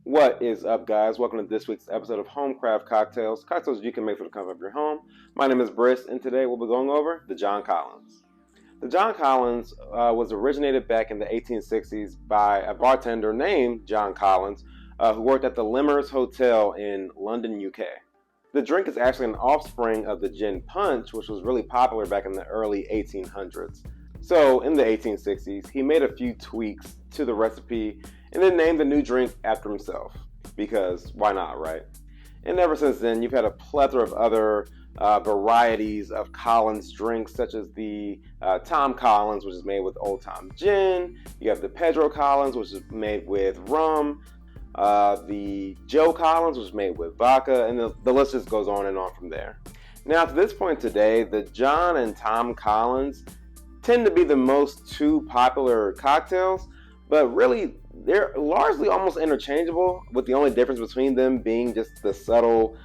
What is up, guys? Welcome to this week's episode of HomeCraft Cocktails. Cocktails you can make for the comfort of your home. My name is Briss, and today we'll be going over the John Collins. The John Collins was originated back in the 1860s by a bartender named John Collins, who worked at the Limmer's Hotel in London, UK. The drink is actually an offspring of the gin punch, which was really popular back in the early 1800s. So, in the 1860s, he made a few tweaks to the recipe and then named the new drink after himself, because why not, right? And ever since then, you've had a plethora of other varieties of Collins drinks, such as the Tom Collins, which is made with Old Tom gin. You have the Pedro Collins, which is made with rum. The Joe Collins, which is made with vodka, and the list just goes on and on from there. Now, to this point today, the John and Tom Collins tend to be the most two popular cocktails, but really they're largely almost interchangeable, with the only difference between them being just the subtle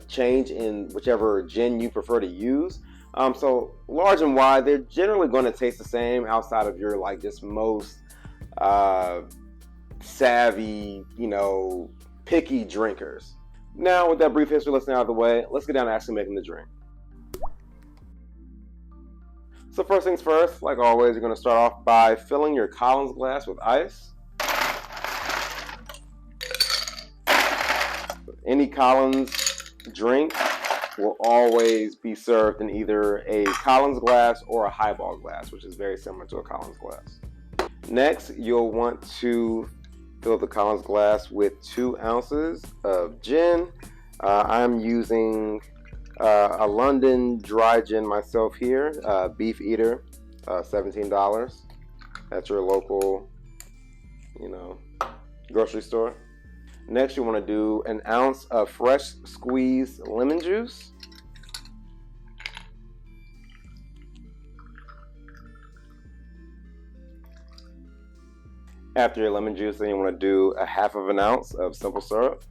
change in whichever gin you prefer to use. So large and wide, they're generally going to taste the same outside of your just most savvy, picky drinkers. Now, with that brief history lesson out of the way, let's get down to actually making the drink. So first things first, like always, you're going to start off by filling your Collins glass with ice. Any Collins drink will always be served in either a Collins glass or a highball glass, which is very similar to a Collins glass. Next, you'll want to fill the Collins glass with 2 ounces of gin. I'm using a London dry gin myself here, Beef Eater, $17 at your local, grocery store. Next, you want to do an ounce of fresh squeezed lemon juice. After your lemon juice, then you want to do a half of an ounce of simple syrup.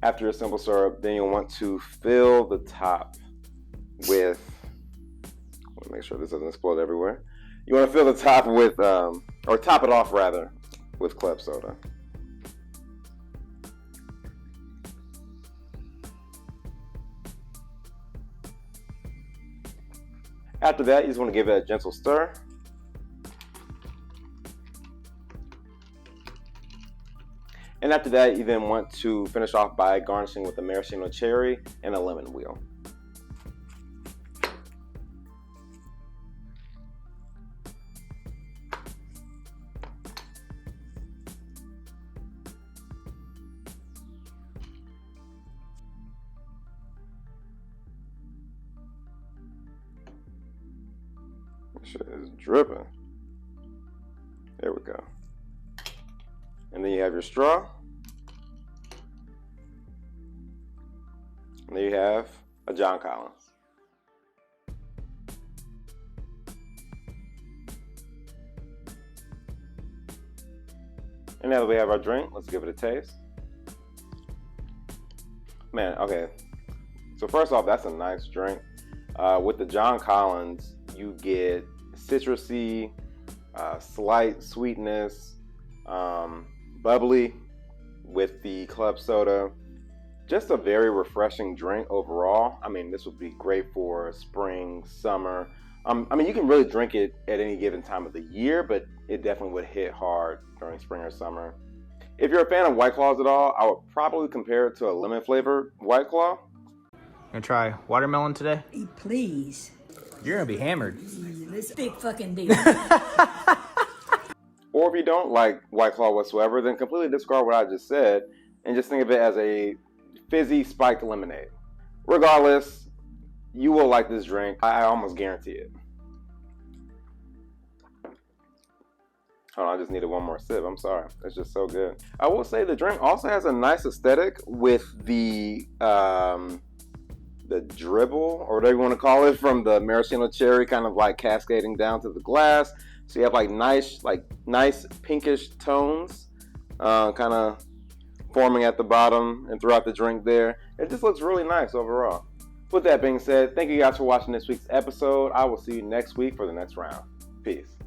After your simple syrup, then you'll want to fill the top with, make sure this doesn't explode everywhere. You want to fill the top with, or top it off rather, with club soda. After that, you just want to give it a gentle stir. And after that, you then want to finish off by garnishing with a maraschino cherry and a lemon wheel. Shit is dripping. There we go. And then you have your straw. And there you have a John Collins. And now that we have our drink, let's give it a taste. Man, okay. So first off, that's a nice drink. With the John Collins, you get citrusy, slight sweetness, bubbly with the club soda. Just a very refreshing drink overall. I mean, this would be great for spring, summer. You can really drink it at any given time of the year, but it definitely would hit hard during spring or summer. If you're a fan of White Claws at all, I would probably compare it to a lemon flavored White Claw. Gonna try watermelon today? Please. You're gonna be hammered. This big fucking deal. Or if you don't like White Claw whatsoever, then completely discard what I just said and just think of it as a fizzy spiked lemonade. Regardless, you will like this drink. I almost guarantee it. Hold on, I just needed one more sip. I'm sorry. It's just so good. I will say the drink also has a nice aesthetic with the dribble, or whatever you want to call it, from the maraschino cherry kind of cascading down to the glass. So you have nice pinkish tones kind of forming at the bottom and throughout the drink there. It just looks really nice overall. With that being said, thank you guys for watching this week's episode. I will see you next week for the next round. Peace.